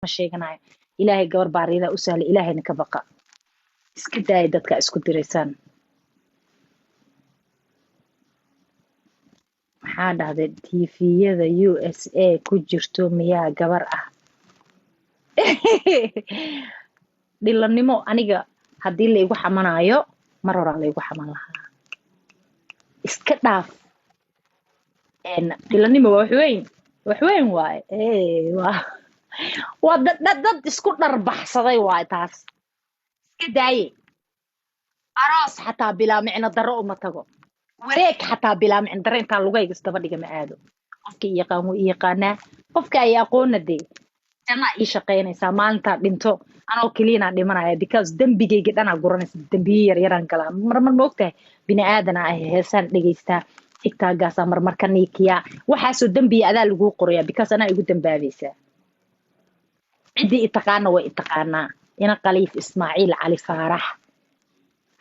ma sheeganayo ilaahay gabar baarida u sahla ilaahayna ka baqa iska daaya dadka isku diraysaan maxaa dhahday tviyada USA ku jirto miyaa gabar ah dhilanimo aniga haddii laygu xamanayo mar horaa laygu xaman lahaa iska dhaaf dhilanimo waa wax weyn waaye waa dad isku dharbaxsaday waaye taas iska daaye aroos xataa bilaa micno darro uma tago wareeg xataa bilaa micno darro intaa lugayga isdaba dhiga ma aado qofka i yaqaan wuu i yaqaanaa qofka ay aqoona dee janaa ii shaqaynaysaa maalintaa dhinto anoo keliyanaa dhimanaya because dembigayga dhanaa guranaysa dembiye yaryaraan galaa marmar ma ogtahay bini aadana ah heesaan dhegaystaa tigtaagaasaa marmar ka niikiyaa waxaasoo dembiya adaa laguu qorayaa because anaa igu dambaabaysaa ciddii i taqaana way i taqaanaa ina khaliif ismaaciil cali faarax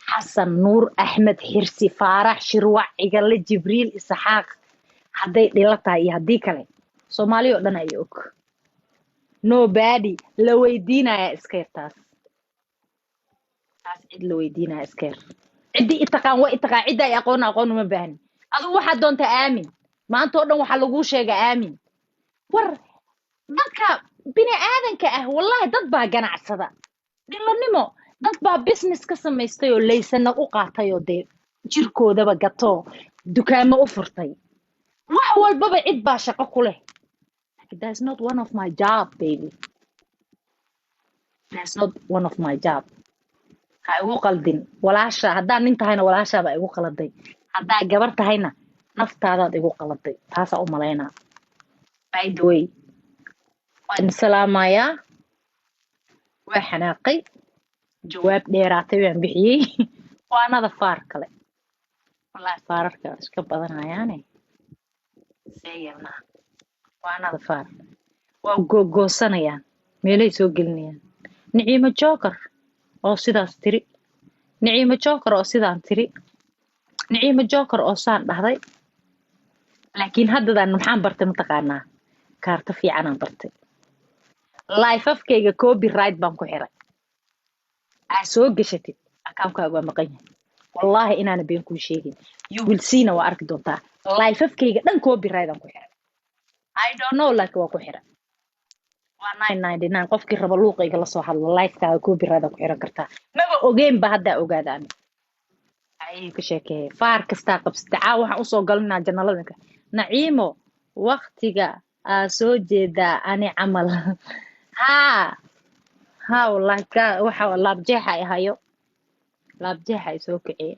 xasan nuur axmed xirsi faarax shirwac cigalle jibriil isxaaq hadday dhila tahay iyo haddii kale soomaali oo dhan ay og nobody la weydiinaya iska yar taas cid la weydiinaya iska yar ciddii i taqaan way i taqaan cidda ay aqoon uma baahni adigu waxaad doonta aamin maanta oo dhan waxaa laguu sheega aamin war dadka bini aadanka ah wallahi dad baa ganacsada dhilanimo dad baa business ka samaystay oo laysana u qaatay oo dee jirkoodaba gato dukaamo u furtay wax walbaba cid baa shaqo ku leh that's not one of my job baby that's not one of my job ha igu qaldin walaasha haddaan nin tahayna walaashaabaa igu qaladay haddaa gabar tahayna naftaadaad igu qaladay taasaa u malaynaa by the way waan salaamayaa waa xanaaqay jawaab dheeraatay baan bixiyey waanada faar kale wallahi faararka iska badanayaane seeyalnaa waanada faar waa googoosanayaan meelay soo gelinayaan niciimo joker oo sidaas tiri niciimo joker oo sidaan tiri niciimo joker oo saan dhahday laakiin haddadaan maxaan bartay mataqaanaa kaarto fiicanaan bartay life afkayga copyright baan ku xiray aa soo gashatid akaankaaga waa maqan yahay wallahi inaana been kuu sheegin you will see-na waa arki doontaa life afkayga dhan copyright aan ku xiray I don't know like waa ku xiray waa 999 qofkii raba luuqayga lasoo hadlo lifekaaga copyright aan ku xiran kartaa maba ogeenba haddaa ogaadaan ayay ka sheekeeyay faar kastaa qabsatay caa waxaan usoo galinaa janaladinka naciimo waqtiga aa soo jeedaa ani camal ها والله waxa laabjeexa ay hayo laabjeexa ay soo kiciyay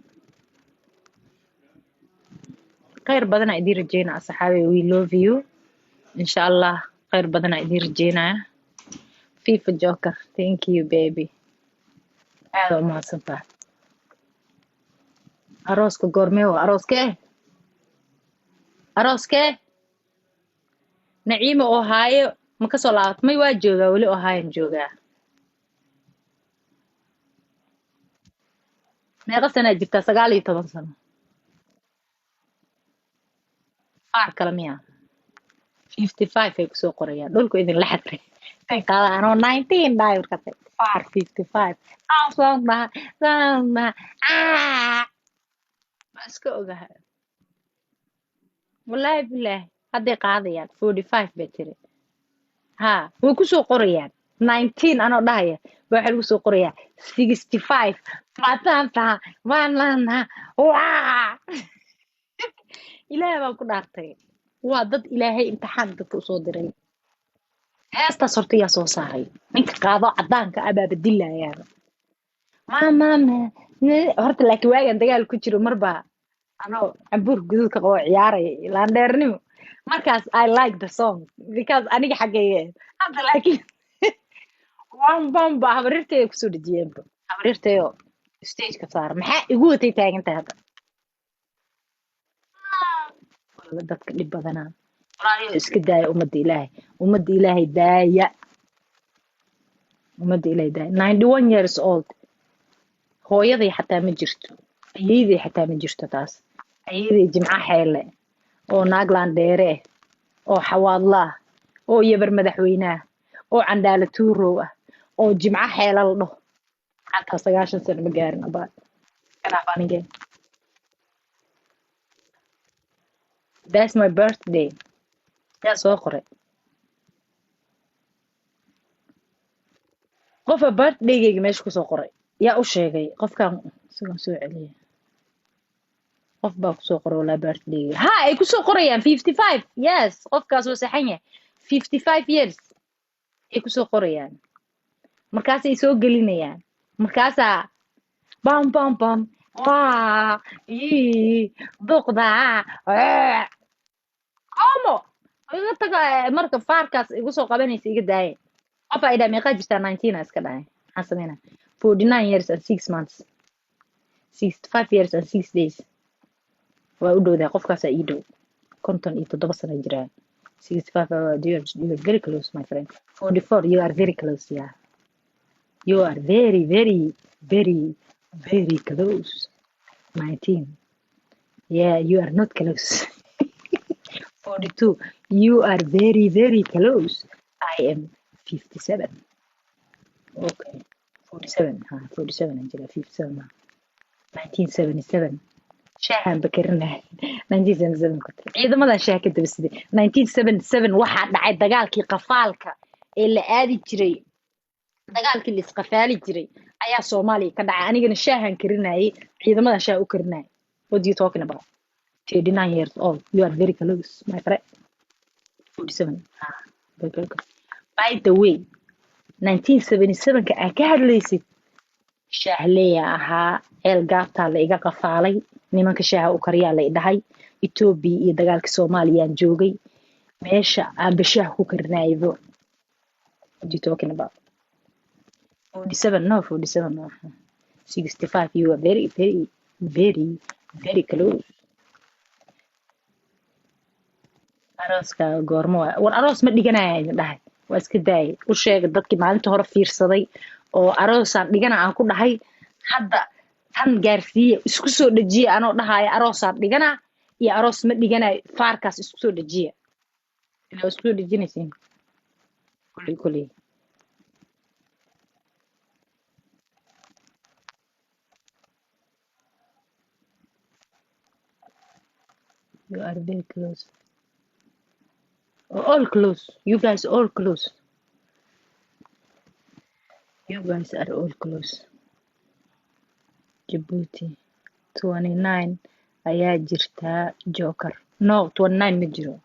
khayr badan ay dirajeyna asxaabi we love you insha Allah khayr badan ay dirajeyna FIFA Joker thank you baby aad u mahadsantahay arooska goormee arooske naciimo oo haayo ma ka soo laabat may waa joogaa weli oo haayan joogaa meeqa sana jirtaa 19 sano faar kale miya 55 ay kusoo qorayaan dhulku idin la xadray ay qaadaan anoo 19 dhaay warkatay faar 55 awsana iska ogahay wallahi billahi hadday qaadayaan 45 bay tiri ha way kusoo qorayaan 19 anoo dhahaya baa waxa lagu soo qorayaa 65 maataanta waanana waa ilaahay baan ku dhaartay waa dad ilaahay imtixaan dadka u soo diray heestaas horta yaa soo saaray ninka qaado cadaanka abaaba dilayaan mama horta laakiin waagan dagaal ku jiro marba anoo cambuur guduudka qabo ciyaaray laandheernimo markaas I like the song because aniga xageeyay hadda laakiin waan bamba habarirtay ku soo dhajiyeen habarirtayo stage ka saar maxaa igu watay taagantahay hadda wala dadka dhib badana walaaliyo iska daaya ummadda ilaahay daaya 91 years old hooyaday xataa ma jirto ayeeday xataa ma jirto taas ayeeday jimca xeele oo naaglaan dheere oo xawaadla oo yabar madaxweynaha oo candhaala tuurow ah oo jimco xeela la dhaho xataa 9 sano ma gaarin abaa kana fanige that's my birthday yaa soo qoray qofa birthdaygayga meesha kusoo qoray yaa u sheegay qofkan isagoon soo celiyay qof baa kusoo qoray walaa birthday ha ay kusoo qorayaan 55 yes qofkaas oo saxan yahay 55 years ay kusoo qorayaan markaasay soo gelinayaan markaasaa bam bam bam waa duqda omo iga taga marka faarkaas igu soo qabanaysa iga daaya qof ay dhaa meeqa jirtaa 19 iska dhahay maxaan sameynaa 49 years and 6 months 65 years and 6 days waa u dhowdaa qofkaasaa ii dhow 57 sano jiraa 65 you are very close my friend 44 you are very close yeah you are very very very very close 19 yeah you are not close 42 you are very very close I am 57 okay 47 huh 47 and 57 1977 shaahan bakarinahay 1977 ku tir ciidamadan shaah ka dabasday 1977 waxaa dhacay dagaalkii qafaalka ee la aadi jiray dagaalkii la isqafaali jiray ayaa Soomaaliya ka dhacay anigana shaahan karinayay ciidamadan shaah u karinayay what do you talking about 39 years old you are very close my friend 47 very good by the way 1977 ka aan ka hadlaysid shahleya ahaa el gaabta la iga qafaalay nimanka shaaha u kariyaa la dhahay Ethiopia iyo dagaalka Soomaaliya aan joogay meesha aan bashaah ku karnaydo what you talking about 47 no 47 no 65 you are very very very very close arooska goormo war aroos ma dhiganayay dhahay waa iska daayay u sheegay dadkii maalinta hore fiirsaday oo aroosaan dhigana aan ku dhahay hadda tan gaarsiiye isku soo dhajiye anoo dhahayo aroosaan dhigana iyo aroos ma dhiganayo faarkaas isku soo dhajiye ilaa isku soo dhajinaysiin kuley you are very close all close you guys all close you guys are all close Djibouti 29 ayaa jirtaa Joker no 29 ma jiro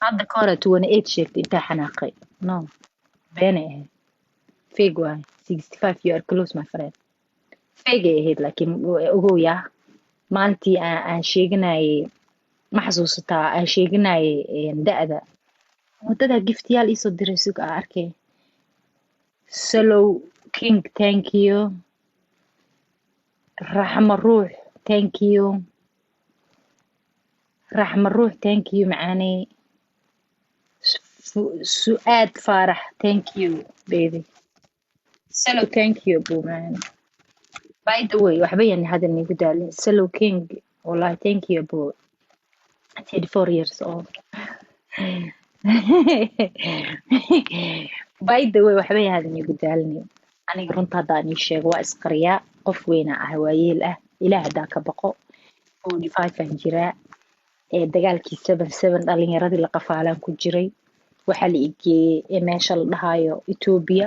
hadda ka hore 28 sheegtay intaa xanaaqay no bene fake waay 65 you are close my friend fake ahayd laakiin ogow yaa maalintii aan sheeganayay ma xasuusataa aan sheeganayay da'da wadada giftiyaal ii soo diray suuq aan arkay Salow King thank you رحمة الروح thank you رحمة الروح thank you معاني سؤاد فارح thank you baby سلو thank you بو معاني by the way وحبيني هذا اللي قدالي سلو كينج والله thank you بو 34 years old by the way وحبيني هذا اللي قدالي aniga runta hadaan ii sheego waa isqariyaa qof weyna ah waayeel ah ilaa hadaa ka baqo 45 aan jiraa ee dagaalkii 77 dhalinyaradii la qafaalaan ku jiray waxa la igeeyay meesha la dhahayo Ethiopia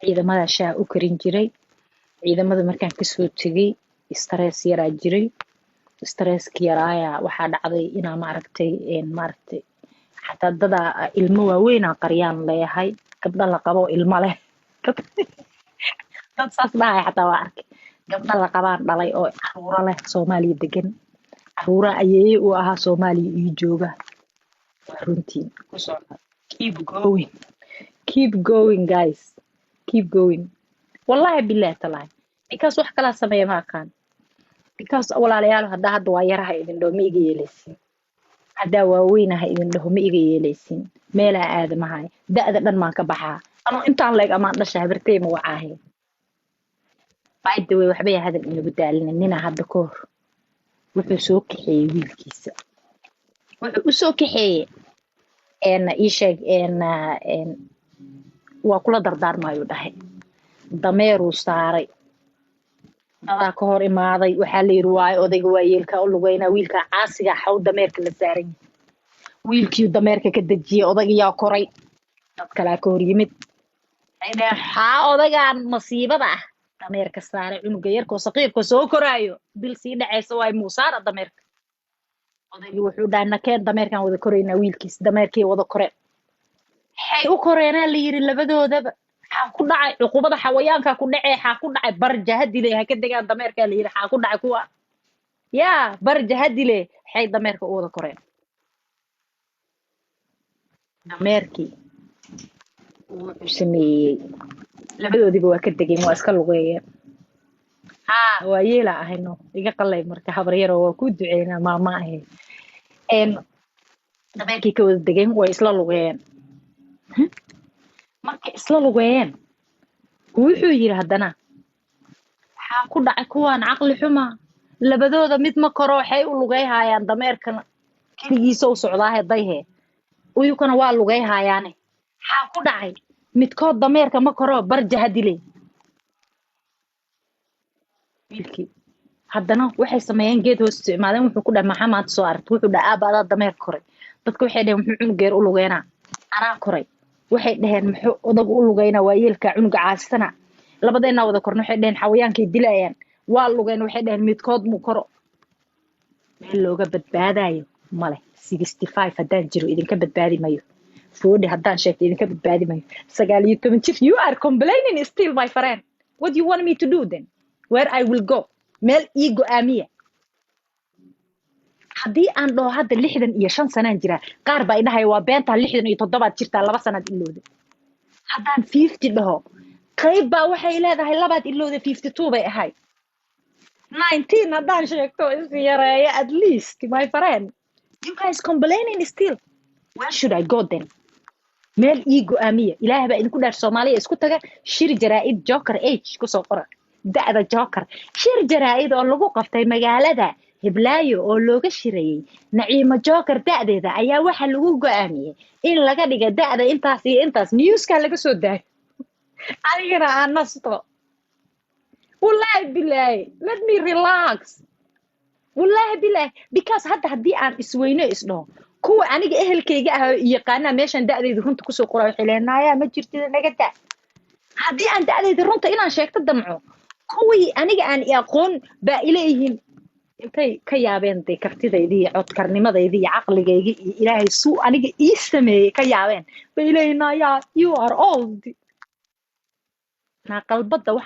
ciidamada shaah u karin jiray ciidamada markaan ka soo tagay stress yaraa jiray stresski yaraaya waxaa dhacday inaa maaragtay xataa dada ilmo waaweyn aan qariyaan leeyahay gabdha la qabo ilmo leh dad saas dhahay xataa waa arkay gabdha la qabaan dhalay oo caruuro leh Soomaaliya degan caruura ayay u ahaa Soomaaliya ii jooga runtii ku socda keep going guys keep going wallahi billahi talaay because wax kala sameeyo ma aqaan because walaalayaal hadda waa yaraha idin dhow ma iga yeelaysin hadda waa weynaha idin dhow ma iga yeelaysin meelaha aadamahay da'da dhan maan ka baxaa أنا أنت على لك أمان رشة برتي موعاه بعد دوي وحبي هذا اللي بدالنا إننا هذا كور وحسوك حي ويلكيس وحسوك حي إن إيشك إن waa kula dardaarmayo dhahay dameeruu saaray dadaa ka hor imaaday waxaa la yidhi waayo odayga waa yeelkaa u lugeynaa wiilkaa caasiga xaw dameerka la saaran yahay wiilkii dameerka ka dejiyey odaygayaa koray dad kalaa ka hor yimid ay dhaheen xaa odagaan masiibada ah dameerka saaray cunuga yarkoo saqiirkoo soo koraayo bil sii dhacaysa waay muusaara dameerka odaygii wuxuu dhahay nakeen dameerkaan wada koraynaa wiilkiis dameerkii wada koreen waxay u koreenaa la yidhi labadoodaba xaa ku dhacay cuqubada xawayaanka ku dhacay xaa ku dhacay barja hadile ha ka degaan dameerkaa la yidhi xaa ku dhacay kuwa yaa barja hadile waxay dameerka u wada koreen dameerkii wuxuu sameeyey labadoodiba waa ka degeen waa iska lugeeyeen haa waa yeela ahayno iga qalay marka habaryaro waa ku duceynaa maama ahayd dameerkii ka wada degeen way isla lugeeyeen markay isla lugeeyeen wuxuu yidhi haddana waxaa ku dhacay kuwaan caqli xuma labadooda mid ma koro waxay u lugeyhaayaan dameerkana keligiisa u socdaahe dayhe uyukana waa lugeyhaayaane maxaa ku dhacay midkood dameerka ma koro barja hadile wiilkii haddana waxay sameeyeen geed hoos isticmaaleen wuxuu ku dhahay maxaa maanta soo aragtay wuxuu dhahay aaba adaa dameerka koray dadka waxay dhaheen muxuu cunugeer u lugeynaa anaa koray waxay dhaheen muxuu odag u lugeynaa waa yeelkaa cunuga caasisana labadeennaa wada korna waxay dhaheen xawayaankay dilayaan waa lugeen waxay dhaheen midkood mu koro meel looga badbaadayo male 65 haddaan jiro idinka badbaadi mayo 40 haddaan sheegto idinka badbaadi mayo 19 jir you are complaining still my friend what do you want me to do then where I will go meel ii go'aamiya haddii aan dhaho hadda 65 sanaan jiraa qaar baa idhahay waa beentaa 67 jirtaa 2 sanaad ilowda haddaan 50 dhaho qayb baa waxay leedahay labaad ilowda 52 bay ahayd 19 haddaan sheegto is yareeya at least my friend you guys complaining still where should I go then meel ii go'aamiya ilaahay baa idinku dhaar Soomaaliya isku taga shir jaraa'id Joker H ku soo qora da'da Joker shir jaraa'id oo lagu qabtay magaalada Hiblaayo oo looga shirayay Naciimo Joker da'deeda ayaa waxa lagu go'aamiyay in laga dhigo da'da intaas iyo intaas newska laga soo daayo anigana aan nasto wallahi billahi let me relax wallahi billahi because hadda haddii aan isweyno isdhaho kuwa aniga ehelkayga ah yaqaana meeshan da'dayda runta ku soo qoray waxay leenaayaan ma jirtid naga daa haddii aan da'dayda runta inaan sheegto damco kuwii aniga aan aqoon baa ileeyihiin intay ka yaabeen day kartidaydii iyo codkarnimadaydi iyo caqligayga iyo ilaahay suu aniga ii sameeyey ka yaabeen bay ileeyihiin you are old na qalbada waxa